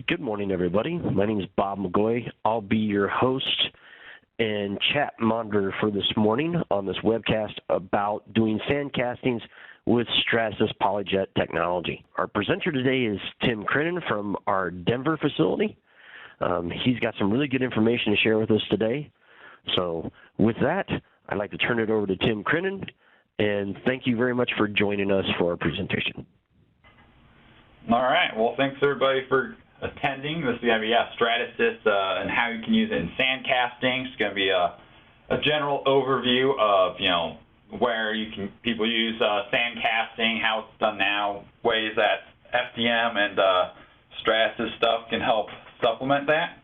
Good morning, everybody. My name is Bob McGoy. I'll be your host and chat monitor for this morning on this webcast about doing sand castings with stratasys PolyJet technology. Our presenter today is Tim Crinan from our Denver facility. He's got some really good information to share with us today. So with that, I'd like to turn it over to Tim Crinan, and thank you very much for joining us for our presentation. All right. Well, thanks everybody for attending. This is going to be stratasys and how you can use it in sand casting. It's going to be a general overview of where people use sand casting, how it's done now, ways that FDM and stratasys stuff can help supplement that,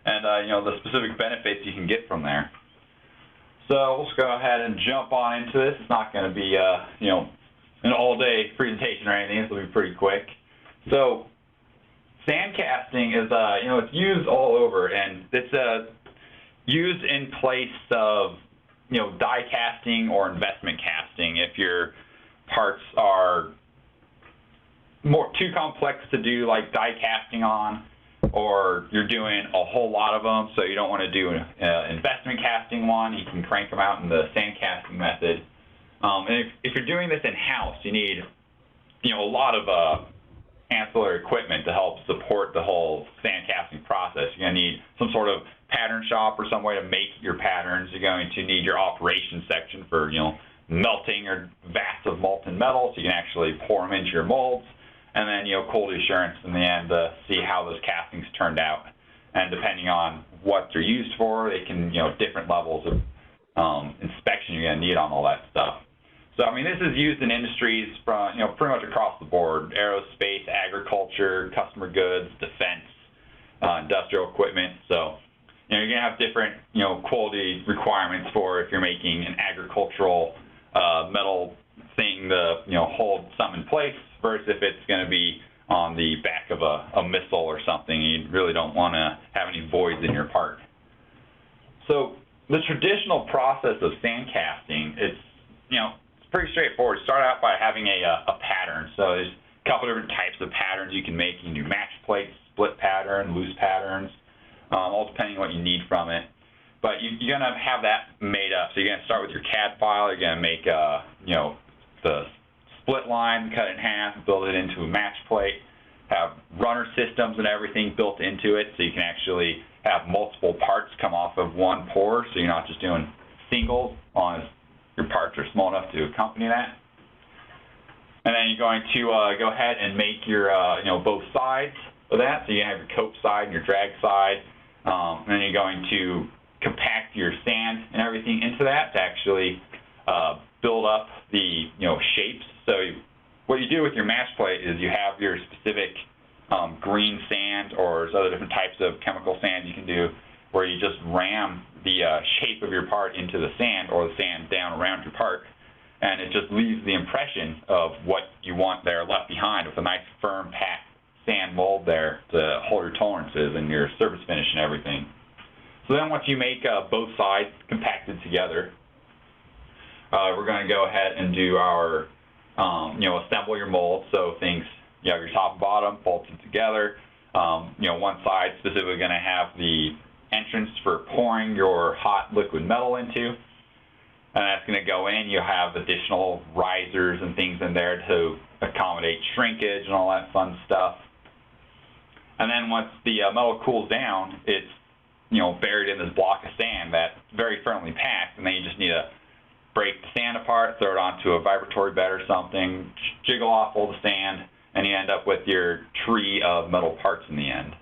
and the specific benefits you can get from there. So let's go ahead and jump on into this. It's not going to be an all-day presentation or anything. This will be pretty quick. So sand casting is it's used all over, and it's used in place of die casting or investment casting if your parts are too complex to do like die casting on, or you're doing a whole lot of them, so you don't want to do an investment casting one. You can crank them out in the sand casting method. And if you're doing this in-house, you need a lot of ancillary equipment to help support the whole sand casting process. You're going to need some sort of pattern shop or some way to make your patterns. You're going to need your operations section for melting or vats of molten metal, so you can actually pour them into your molds, and then quality assurance in the end to see how those castings turned out. And depending on what they're used for, they can different levels of inspection you're going to need on all that stuff. So, I mean, this is used in industries from, pretty much across the board: aerospace, agriculture, customer goods, defense, industrial equipment. So, you're going to have different, quality requirements for if you're making an agricultural metal thing to, hold something in place versus if it's going to be on the back of a missile or something. You really don't want to have any voids in your part. So, the traditional process of sand casting, it's pretty straightforward. Start out by having a pattern. So there's a couple different types of patterns you can make. You can do match plates, split pattern, loose patterns, all depending on what you need from it. But you're going to have that made up. So you're going to start with your CAD file. You're going to make the split line, cut it in half, build it into a match plate, have runner systems and everything built into it, so you can actually have multiple parts come off of one pour, so you're not just doing singles on your parts are small enough to accompany that. And then you're going to go ahead and make your both sides of that. So you have your cope side and your drag side. And then you're going to compact your sand and everything into that to actually build up the shapes. So what you do with your match plate is you have your specific green sand, or there's other different types of chemical sand you can do, where you just ram the shape of your part into the sand, or the sand down around your part, and it just leaves the impression of what you want there left behind with a nice firm packed sand mold there to hold your tolerances and your surface finish and everything. So then once you make both sides compacted together, we're going to go ahead and do our assemble your mold. So things, you have your top and bottom bolted together. One side specifically going to have the entrance for pouring your hot liquid metal into, and that's going to go in. You have additional risers and things in there to accommodate shrinkage and all that fun stuff. And then once the metal cools down, it's buried in this block of sand that's very firmly packed, and then you just need to break the sand apart, throw it onto a vibratory bed or something, jiggle off all the sand, and you end up with your tree of metal parts in the end.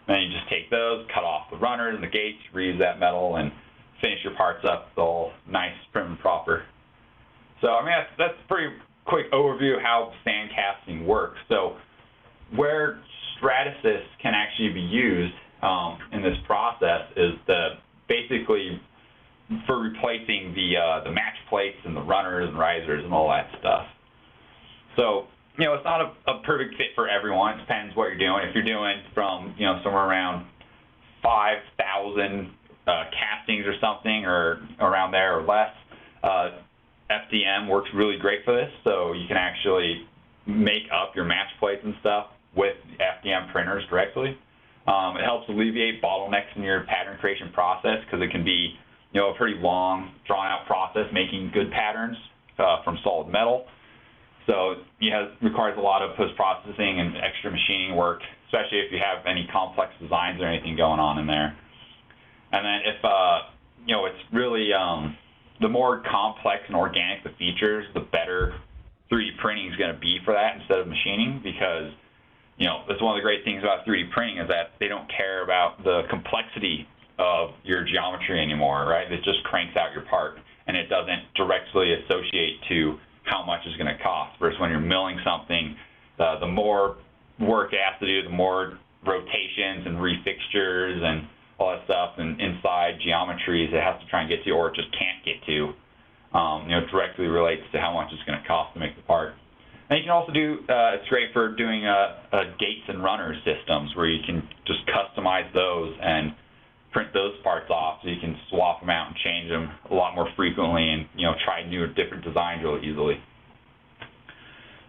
Then you just take those, cut off the runners and the gates, reuse that metal, and finish your parts up all nice, prim and proper. So, I mean, that's a pretty quick overview of how sand casting works. So, where stratasys can actually be used in this process is basically for replacing the match plates and the runners and risers and all that stuff. So, it's not a perfect fit for everyone. It depends what you're doing. If you're doing from, somewhere around 5,000 castings or something, or around there or less, FDM works really great for this. So you can actually make up your match plates and stuff with FDM printers directly. It helps alleviate bottlenecks in your pattern creation process because it can be, a pretty long, drawn-out process making good patterns from solid metal. So it requires a lot of post-processing and extra machining work, especially if you have any complex designs or anything going on in there. And then if, it's really, the more complex and organic the features, the better 3D printing is going to be for that instead of machining, because, that's one of the great things about 3D printing is that they don't care about the complexity of your geometry anymore, right? It just cranks out your part, and it doesn't directly associate to how much it's going to cost. Versus when you're milling something, the more work it has to do, the more rotations and refixtures and all that stuff and inside geometries it has to try and get to, or it just can't get to, directly relates to how much it's going to cost to make the part. And you can also do, it's great for doing gates and runners systems where you can just customize those and print those parts off, so you can swap them out and change them a lot more frequently and, try new or different designs really easily.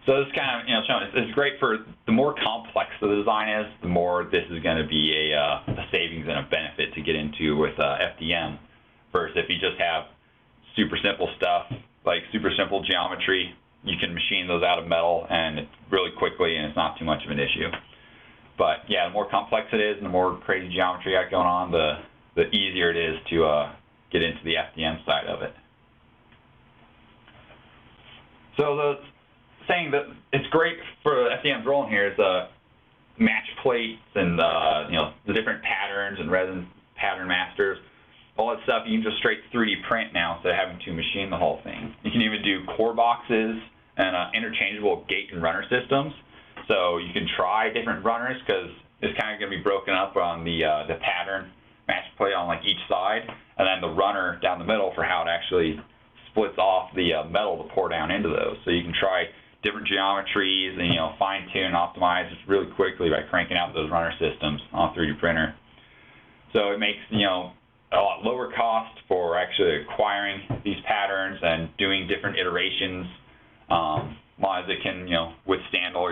So this kind of, showing it's great for the more complex the design is, the more this is going to be a savings and a benefit to get into with FDM, versus if you just have super simple stuff, like super simple geometry, you can machine those out of metal and really quickly, and it's not too much of an issue. But yeah, the more complex it is and the more crazy geometry you got going on, the easier it is to get into the FDM side of it. So the saying that it's great for FDM's role in here is match plates and the different patterns and resin pattern masters, all that stuff. You can just straight 3D print now instead of having to machine the whole thing. You can even do core boxes and interchangeable gate and runner systems. So you can try different runners because it's kind of going to be broken up on the pattern match plate on like each side, and then the runner down the middle for how it actually splits off the metal to pour down into those. So you can try different geometries and fine-tune and optimize just really quickly by cranking out those runner systems on a 3D printer. So it makes a lot lower cost for actually acquiring these patterns and doing different iterations, as long as it can withstand all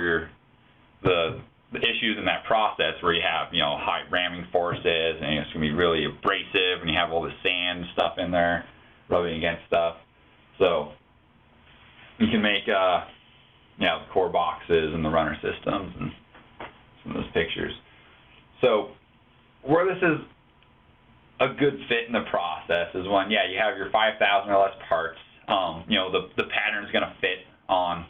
the issues in that process where you have high ramming forces and it's going to be really abrasive and you have all the sand stuff in there rubbing against stuff. So you can make the core boxes and the runner systems and some of those pictures. So where this is a good fit in the process is when, you have your 5,000 or less parts. The pattern is going to fit on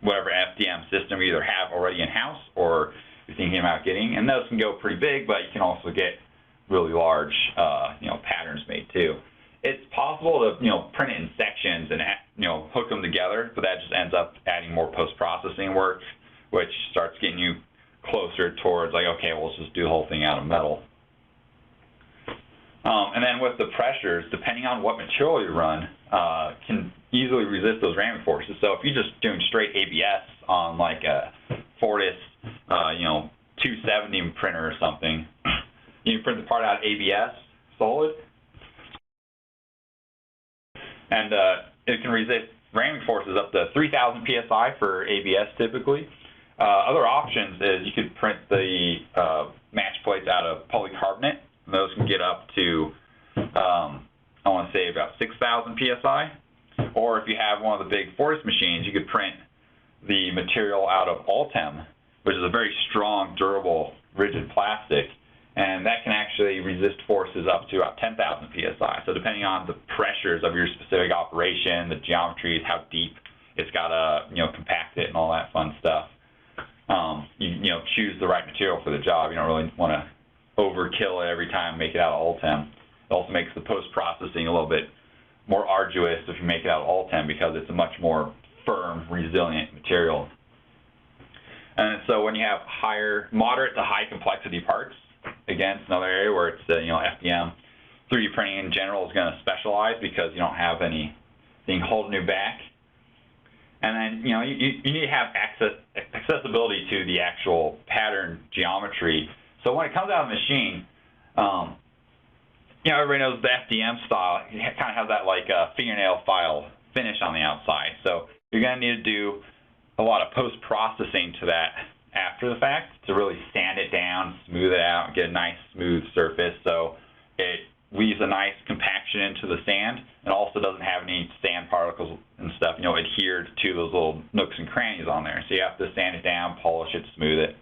whatever FDM system you either have already in-house or you're thinking about getting. And those can go pretty big, but you can also get really large, patterns made too. It's possible to, print it in sections and, hook them together, but that just ends up adding more post-processing work, which starts getting you closer towards like, okay, well, let's just do the whole thing out of metal. And then with the pressures, depending on what material you run, can easily resist those ramming forces. So if you're just doing straight ABS on like a Fortis, 270 printer or something, you can print the part out ABS solid, and it can resist ramming forces up to 3,000 psi for ABS typically. Other options is you could print the match plates out of polycarbonate. Those can get up to, I want to say about 6,000 psi. Or if you have one of the big Fortis machines, you could print the material out of Ultem, which is a very strong, durable, rigid plastic. And that can actually resist forces up to about 10,000 psi. So depending on the pressures of your specific operation, the geometries, how deep it's got to, compact it and all that fun stuff, you choose the right material for the job. You don't really want to overkill it every time, make it out of Ultem. It also makes the post-processing a little bit more arduous if you make it out of Ultem because it's a much more firm, resilient material. And so when you have moderate to high complexity parts, again, it's another area where it's FDM. 3D printing in general is going to specialize because you don't have anything holding you back. And then you need to have accessibility to the actual pattern geometry. So when it comes out of the machine, everybody knows the FDM style. It kind of has that like fingernail file finish on the outside. So you're going to need to do a lot of post-processing to that after the fact to really sand it down, smooth it out, and get a nice smooth surface. So it leaves a nice compaction into the sand, and also doesn't have any sand particles and stuff, adhered to those little nooks and crannies on there. So you have to sand it down, polish it, smooth it.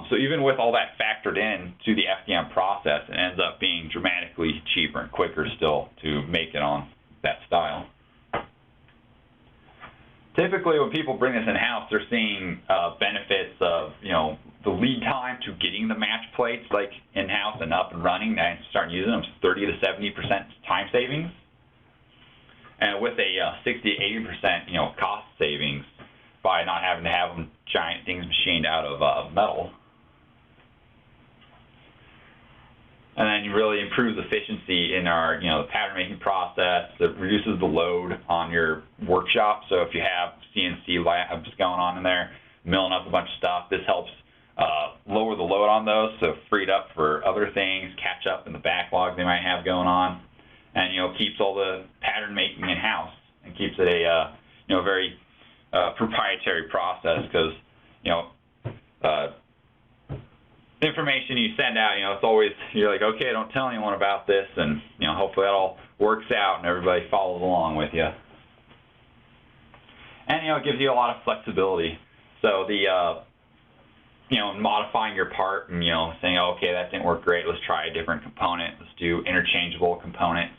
So even with all that factored in to the FDM process, it ends up being dramatically cheaper and quicker still to make it on that style. Typically, when people bring this in-house, they're seeing benefits of, the lead time to getting the match plates like in-house and up and running and starting using them is 30 to 70% time savings. And with a 60 to 80% cost savings by not having to have them giant things machined out of metal. And then you really improve the efficiency in our, the pattern making process. It reduces the load on your workshop. So if you have CNC labs going on in there, milling up a bunch of stuff, this helps lower the load on those, so free it up for other things, catch up in the backlog they might have going on, and keeps all the pattern making in house and keeps it a very proprietary process, because information you send out, it's always, you're like, okay, don't tell anyone about this, and hopefully that all works out and everybody follows along with you. And it gives you a lot of flexibility. So the modifying your part and saying, oh, okay, that didn't work great, let's try a different component, let's do interchangeable components.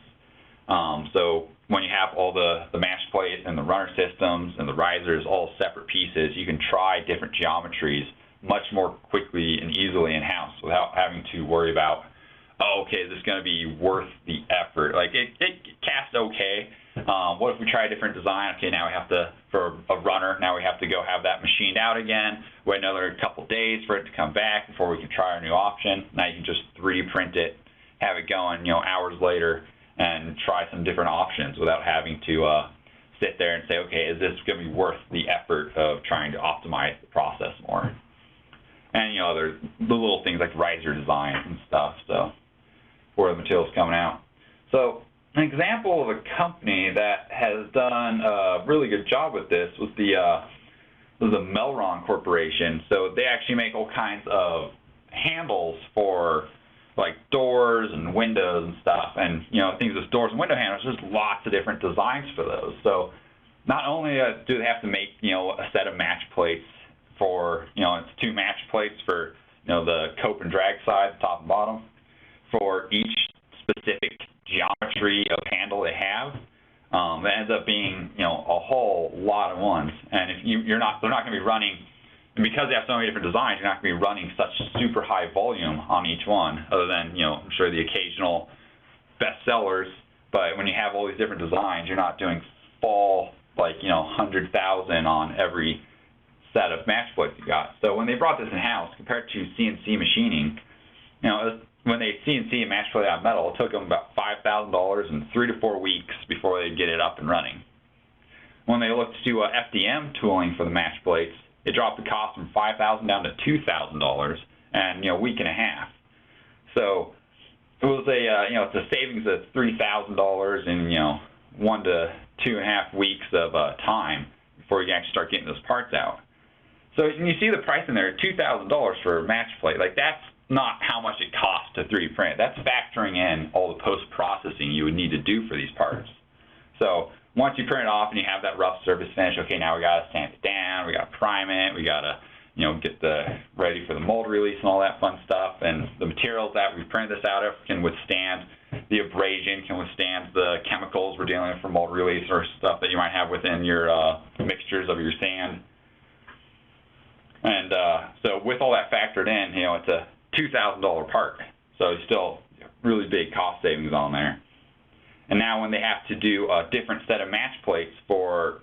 So when you have all the mash plates and the runner systems and the risers all separate pieces, you can try different geometries much more quickly and easily in-house without having to worry about, oh, okay, is this going to be worth the effort? Like, it casts okay. What if we try a different design? Okay, now we have to, for a runner, now we have to go have that machined out again, wait another couple days for it to come back before we can try our new option. Now you can just 3D print it, have it going, hours later, and try some different options without having to sit there and say, okay, is this going to be worth the effort of trying to optimize the process more? And there's the little things like riser design and stuff, so for the materials coming out. So an example of a company that has done a really good job with this was the Melron Corporation. So they actually make all kinds of handles for like doors and windows and stuff, and things with doors and window handles. There's lots of different designs for those. So not only do they have to make a set of match plates for it's 2 match plates for the cope and drag side, top and bottom, for each specific geometry of handle they have. That ends up being a whole lot of ones, and if they're not going to be running, and because they have so many different designs, you're not going to be running such super high volume on each one, other than I'm sure the occasional best sellers. But when you have all these different designs, you're not doing full 100,000 on every set of match plates you got. So when they brought this in house, compared to CNC machining, when they CNC a match plate out of metal, it took them about $5,000 and 3 to 4 weeks before they'd get it up and running. When they looked to FDM tooling for the match plates, it dropped the cost from $5,000 down to $2,000 and a week and a half. So it was it's a savings of $3,000 in 1 to 2.5 weeks of time before you can actually start getting those parts out. So you see the price in there, $2,000 for a match plate. Like, that's not how much it costs to 3D print. That's factoring in all the post-processing you would need to do for these parts. So once you print it off and you have that rough surface finish, okay, now we got to sand it down, we got to prime it, we got to get ready for the mold release and all that fun stuff. And the materials that we printed this out of can withstand the abrasion, can withstand the chemicals we're dealing with for mold release or stuff that you might have within your mixtures of your sand. And so with all that factored in, it's a $2,000 part. So it's still really big cost savings on there. And now when they have to do a different set of match plates for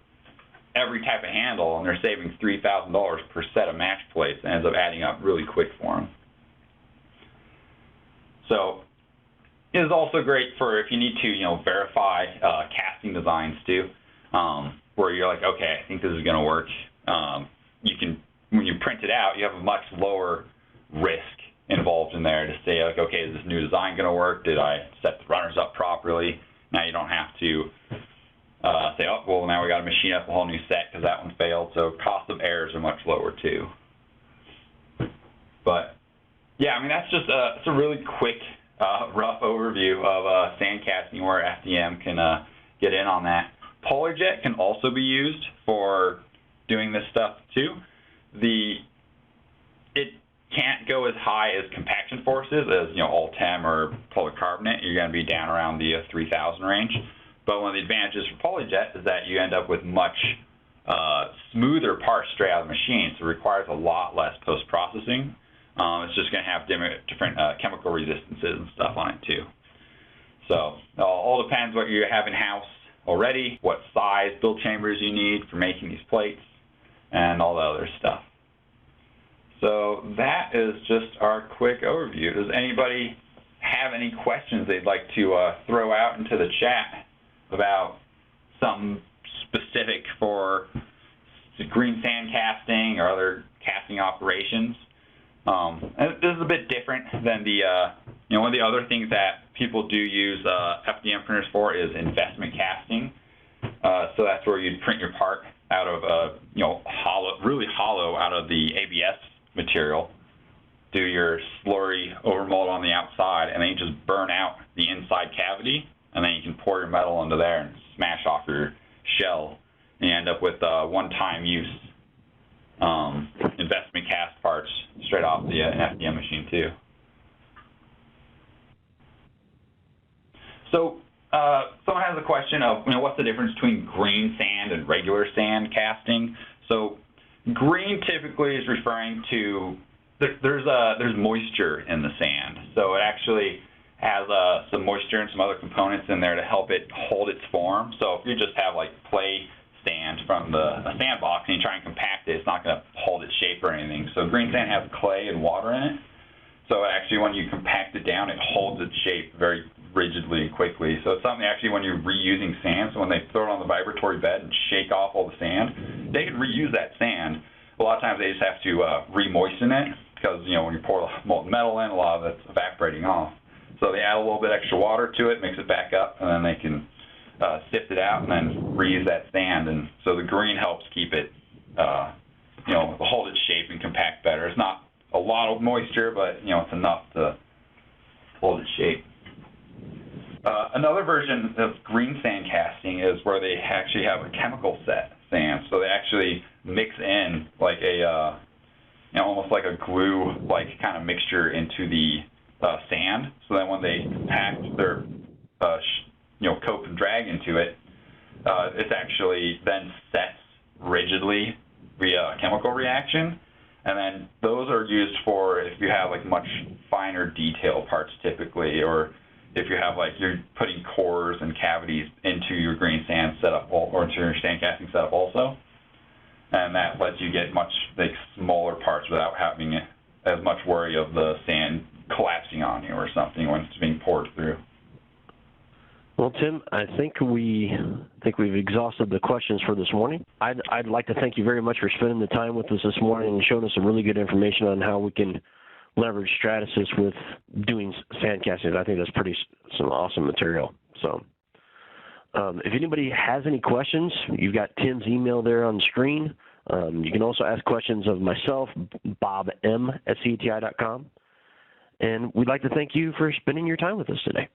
every type of handle, and they're saving $3,000 per set of match plates, it ends up adding up really quick for them. So it is also great for if you need to, verify casting designs too, where you're like, okay, I think this is going to work. You can, when you print it out, you have a much lower risk involved in there to say, like, okay, is this new design going to work? Did I set the runners up properly? Now you don't have to say, oh, well, now we got to machine up a whole new set because that one failed. So cost of errors are much lower too. But yeah, I mean, that's just it's a really quick, rough overview of sand casting where FDM can get in on that. PolyJet can also be used for doing this stuff too. It can't go as high as compaction forces as Ultem or polycarbonate. You're going to be down around the 3,000 range. But one of the advantages for PolyJet is that you end up with much smoother parts straight out of the machine, so it requires a lot less post-processing. It's just going to have different chemical resistances and stuff on it too. So it all depends what you have in-house already, what size build chambers you need for making these plates, and all the other stuff. So that is just our quick overview. Does anybody have any questions they'd like to throw out into the chat about something specific for green sand casting or other casting operations? And this is a bit different than the, one of the other things that people do use FDM printers for is investment casting. So that's where you'd print your part out of, really hollow out of the ABS material, do your slurry overmold on the outside, and then you just burn out the inside cavity, and then you can pour your metal into there and smash off your shell, and you end up with one-time use investment cast parts straight off the FDM machine too. So someone has a question of, what's the difference between green sand and regular sand casting? So green typically is referring to there's moisture in the sand, so it actually has some moisture and some other components in there to help it hold its form. So if you just have like clay sand from a sandbox and you try and compact it, it's not going to hold its shape or anything. So green sand has clay and water in it. So actually when you compact it down, it holds its shape very rigidly and quickly. So it's something actually when you're reusing sand, so when they throw it on the vibratory bed and shake off all the sand, they can reuse that sand. A lot of times they just have to re-moisten it because, when you pour molten metal in, a lot of it's evaporating off. So they add a little bit extra water to it, mix it back up, and then they can sift it out and then reuse that sand. And so the green helps keep it, hold its shape and compact better. It's not a lot of moisture, but it's enough to hold its shape. Another version of green sand casting is where they actually have a chemical set sand. So they actually mix in like a, almost like a glue-like kind of mixture into the sand. So then when they compact their, cope and drag into it, it's actually then sets rigidly via a chemical reaction. And then those are used for if you have like much finer detail parts typically, or if you have like you're putting cores and cavities into your green sand setup or into your sand casting setup also. And that lets you get much smaller parts without having as much worry of the sand collapsing on you or something when it's being poured through. Well, Tim, I think we've exhausted the questions for this morning. I'd like to thank you very much for spending the time with us this morning and showing us some really good information on how we can leverage stratasys with doing sand castings. I think that's some awesome material. So if anybody has any questions, you've got Tim's email there on the screen. You can also ask questions of myself, Bob M at CETI.com. And we'd like to thank you for spending your time with us today.